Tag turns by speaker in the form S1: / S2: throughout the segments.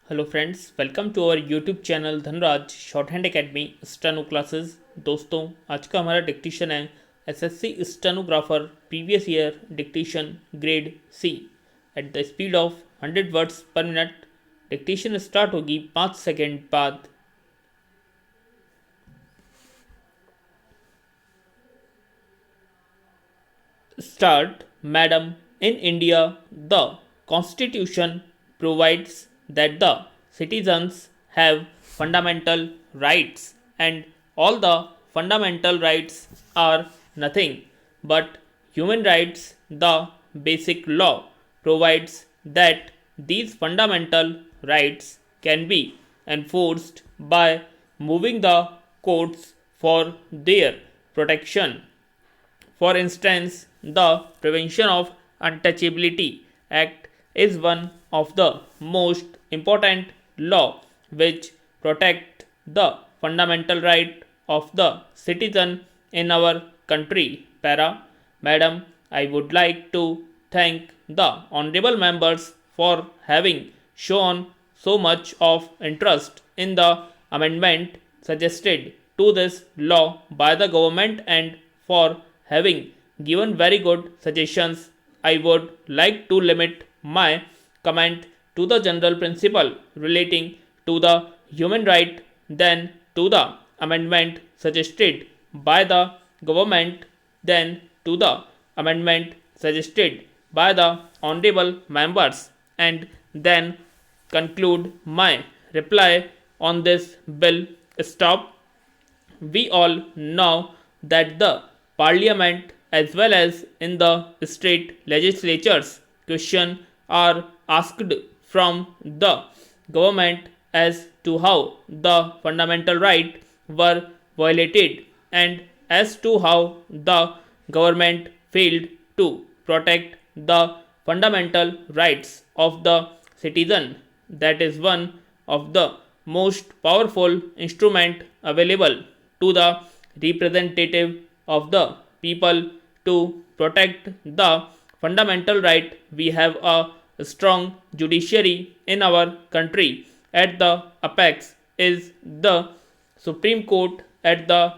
S1: Hello friends, welcome to our YouTube channel Dhanraj shorthand academy steno classes. दोस्तों, आज का हमारा डिक्टेशन है SSC stenographer previous year dictation grade C at the speed of 100 words per minute. Dictation start होगी 5 second बाद। Start, Madam. In India, the Constitution provides that the citizens have fundamental rights, and all the fundamental rights are nothing but human rights. The basic law provides that these fundamental rights can be enforced by moving the courts for their protection. For instance, the Prevention of Untouchability Act is one of the most important law which protect the fundamental right of the citizen in our country. Para, Madam, I would like to thank the honorable members for having shown so much of interest in the amendment suggested to this law by the government and for having given very good suggestions. I would like to limit my comment to the general principle relating to the human right, then to the amendment suggested by the government, then to the amendment suggested by the honorable members, and then conclude my reply on this bill. Stop. We all know that the parliament as well as in the state legislatures questions are asked from the government as to how the fundamental rights were violated and as to how the government failed to protect the fundamental rights of the citizen. That is one of the most powerful instrument available to the representative of the people to protect the fundamental right. We have a strong judiciary in our country. At the apex is the Supreme Court. At the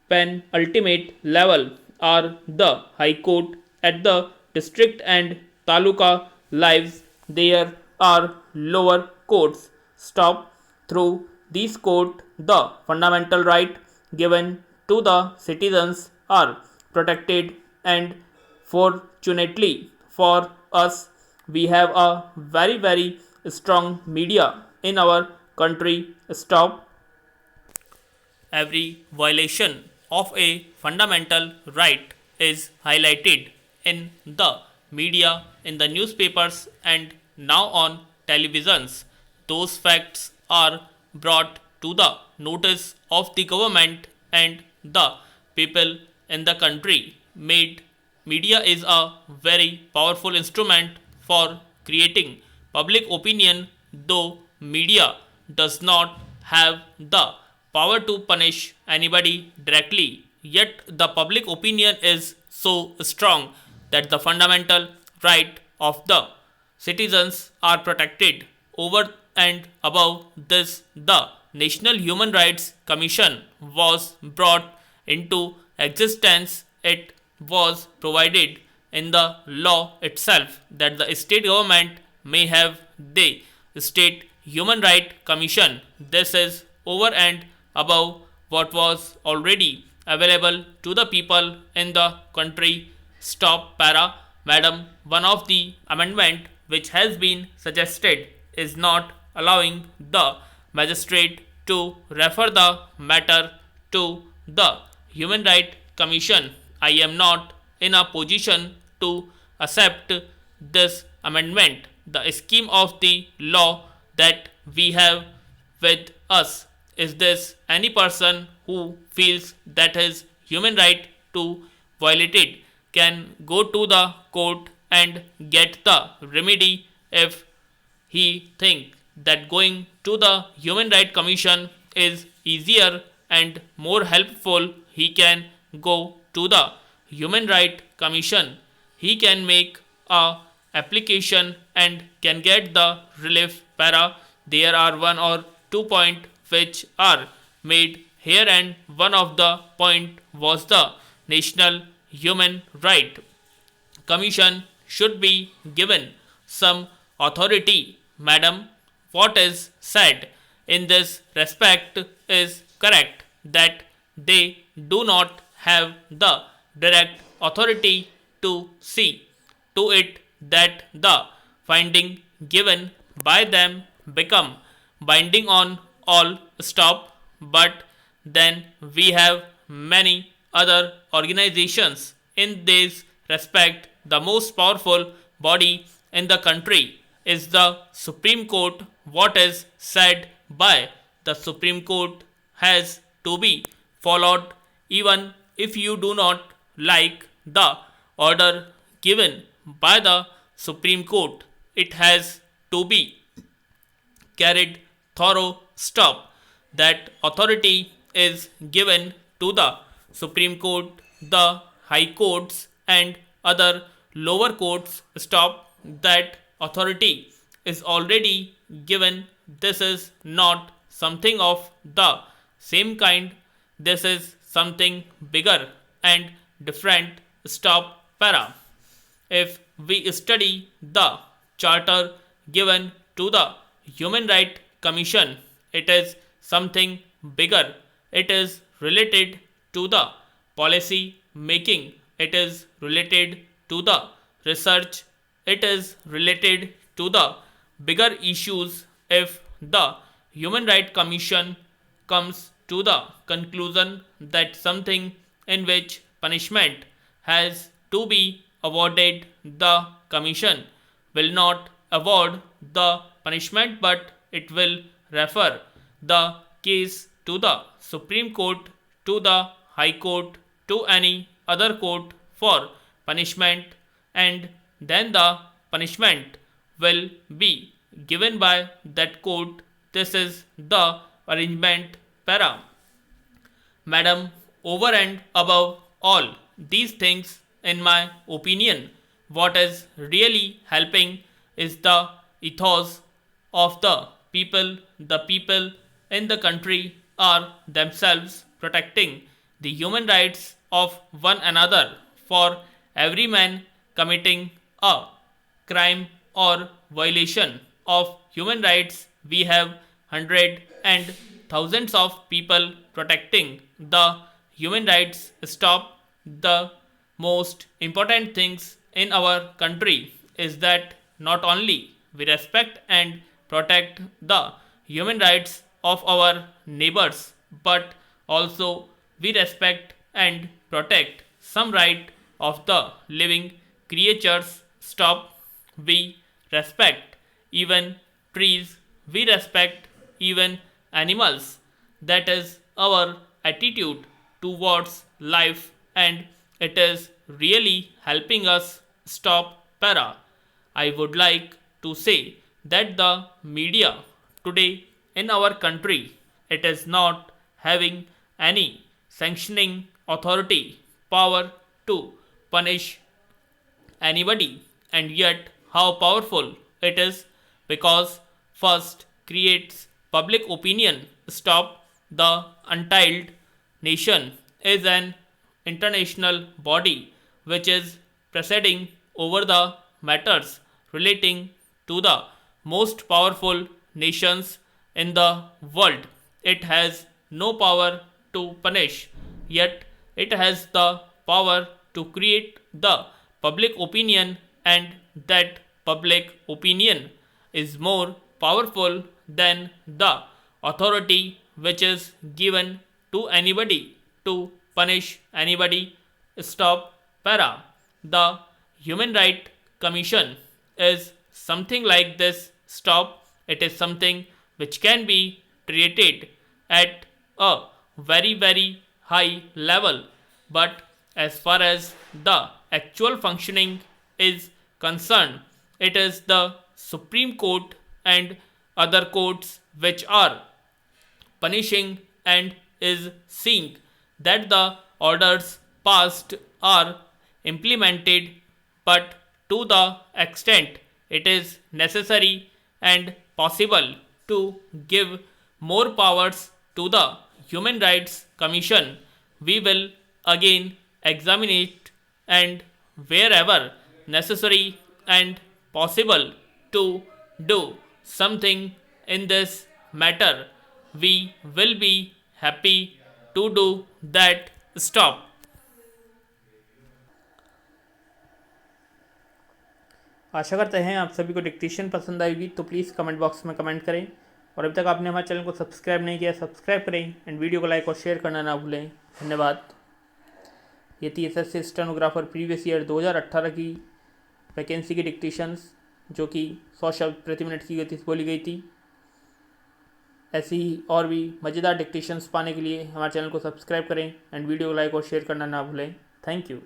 S1: penultimate level are the High Court. At the district and taluka lives there are lower courts. Stop. Through these court the fundamental right given to the citizens are protected, and fortunately for us we have a very strong media in our country. Stop. Every violation of a fundamental right is highlighted in the media, in the newspapers, and now on televisions. Those facts are brought to the notice of the government and the people in the country. Made media is a very powerful instrument for creating public opinion, though media does not have the power to punish anybody directly. Yet the public opinion is so strong that the fundamental right of the citizens are protected. Over and above this, the National Human Rights Commission was brought into existence. It was provided in the law itself that the state government may have the State Human Rights Commission. This is over and above what was already available to the people in the country. Stop. Para, Madam, one of the amendment which has been suggested is not allowing the magistrate to refer the matter to the Human Rights Commission. I am not in a position to accept this amendment. The scheme of the law that we have with us is this: any person who feels that his human right to violated can go to the court and get the remedy. If he think that going to the Human Rights Commission is easier and more helpful, he can go to the Human Rights Commission. He can make a application and can get the relief. Para, there are one or two points which are made here, and one of the point was the National Human Right Commission should be given some authority. Madam, what is said in this respect is correct, that they do not have the direct authority to see to it that the finding given by them become binding on all. Stop. But then we have many other organizations in this respect. The most powerful body in the country is the Supreme Court. What is said by the Supreme Court has to be followed, even if you do not like the order given by the Supreme Court. It has to be carried thorough. Stop. That authority is given to the Supreme Court, the High Courts, and other lower courts. Stop. That authority is already given. This is not something of the same kind. This is something bigger and different. Stop. Para. If we study the charter given to the Human Rights Commission, it is something bigger. It is related to the policy making, it is related to the research, it is related to the bigger issues. If the Human Rights Commission comes to the conclusion that something in which punishment has to be awarded, the Commission will not award the punishment, but it will refer the case to the Supreme Court, to the High Court, to any other court for punishment, and then the punishment will be given by that court. This is the arrangement. Para. Madam, over and above all these things, in my opinion, what is really helping is the ethos of the people. The people in the country are themselves protecting the human rights of one another. For every man committing a crime or violation of human rights, we have hundreds and thousands of people protecting the human rights. Stop. The most important things in our country is that not only we respect and protect the human rights of our neighbors, but also we respect and protect some right of the living creatures. Stop. We respect even trees, we respect even animals. That is our attitude towards life, and it is really helping us. Stop. Para. I would like to say that the media today in our country, it is not having any sanctioning authority power to punish anybody, and yet how powerful it is, because first creates public opinion. Stop. The Untitled Nation is an international body which is presiding over the matters relating to the most powerful nations in the world. It has no power to punish, yet it has the power to create the public opinion, and that public opinion is more powerful than the authority which is given to anybody to punish anybody. Stop. Para. The Human Rights Commission is something like this. Stop. It is something which can be treated at a very high level, but as far as the actual functioning is concerned, it is the Supreme Court and other courts which are punishing and is seeing that the orders passed are implemented, but to the extent it is necessary and possible to give more powers to the Human Rights Commission, we will again examine it and wherever necessary and possible to do something in this matter, we will be happy to do that. Stop. आशा करते हैं आप सभी को dictation पसंद आएगी, तो please comment box में comment करें और अभी तक आपने हमारे चैनल को सब्सक्राइब नहीं किया सब्सक्राइब करें एंड वीडियो को लाइक और शेयर करना ना भूलें। धन्यवाद। ये थी एसएससी स्टेनोग्राफर प्रीवियस ईयर 2018 की वैकेंसी की डिक्टेशंस, जो कि 100 शब्द प्रति मिनट की गति से बोली गई थी। ऐसी ही और भी मज़ेदार डिक्टेशंस पाने के लिए हमारे चैनल को सब्सक्राइब करें एंड वीडियो को लाइक और शेयर करना ना भूलें। Thank you.